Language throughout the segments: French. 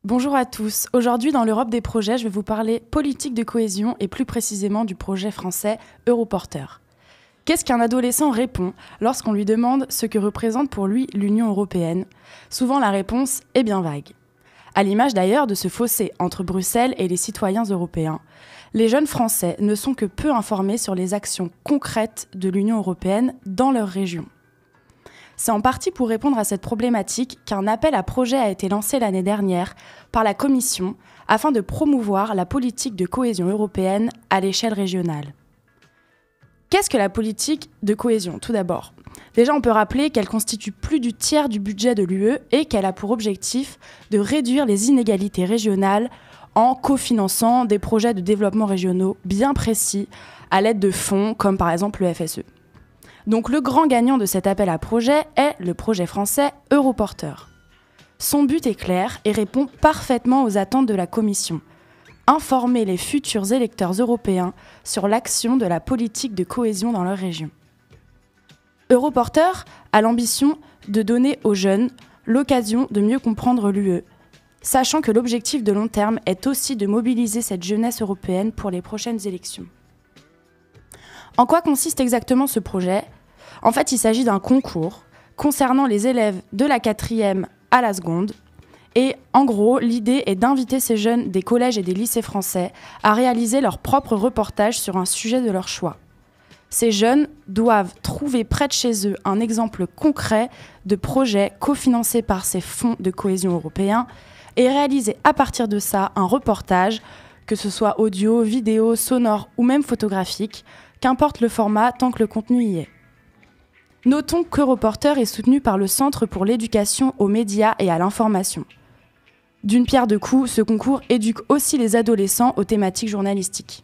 Bonjour à tous. Aujourd'hui, dans l'Europe des projets, je vais vous parler politique de cohésion et plus précisément du projet français Europorteur. Qu'est-ce qu'un adolescent répond lorsqu'on lui demande ce que représente pour lui l'Union européenne ? Souvent, la réponse est bien vague. À l'image d'ailleurs de ce fossé entre Bruxelles et les citoyens européens, les jeunes Français ne sont que peu informés sur les actions concrètes de l'Union européenne dans leur région. C'est en partie pour répondre à cette problématique qu'un appel à projet a été lancé l'année dernière par la Commission afin de promouvoir la politique de cohésion européenne à l'échelle régionale. Qu'est-ce que la politique de cohésion, tout d'abord ? Déjà, on peut rappeler qu'elle constitue plus du tiers du budget de l'UE et qu'elle a pour objectif de réduire les inégalités régionales en cofinançant des projets de développement régionaux bien précis à l'aide de fonds comme par exemple le FSE. Donc le grand gagnant de cet appel à projet est le projet français Europorteur. Son but est clair et répond parfaitement aux attentes de la Commission. Informer les futurs électeurs européens sur l'action de la politique de cohésion dans leur région. Europorteur a l'ambition de donner aux jeunes l'occasion de mieux comprendre l'UE, sachant que l'objectif de long terme est aussi de mobiliser cette jeunesse européenne pour les prochaines élections. En quoi consiste exactement ce projet ? En fait, il s'agit d'un concours concernant les élèves de la 4e à la seconde. Et en gros, l'idée est d'inviter ces jeunes des collèges et des lycées français à réaliser leur propre reportage sur un sujet de leur choix. Ces jeunes doivent trouver près de chez eux un exemple concret de projet cofinancé par ces fonds de cohésion européens et réaliser à partir de ça un reportage, que ce soit audio, vidéo, sonore ou même photographique, qu'importe le format tant que le contenu y est. Notons qu'Europorteur est soutenu par le Centre pour l'éducation aux médias et à l'information. D'une pierre deux coups, ce concours éduque aussi les adolescents aux thématiques journalistiques.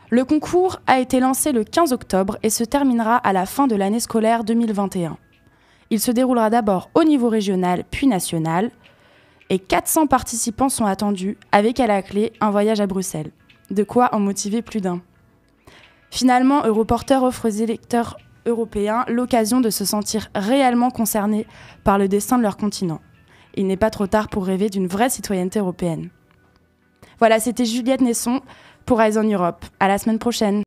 Le concours a été lancé le 15 octobre et se terminera à la fin de l'année scolaire 2021. Il se déroulera d'abord au niveau régional puis national et 400 participants sont attendus avec à la clé un voyage à Bruxelles. De quoi en motiver plus d'un. Finalement, Europorteur offre aux électeurs européens l'occasion de se sentir réellement concernés par le destin de leur continent. Il n'est pas trop tard pour rêver d'une vraie citoyenneté européenne. Voilà, c'était Juliette Nesson pour Eyes on Europe. À la semaine prochaine.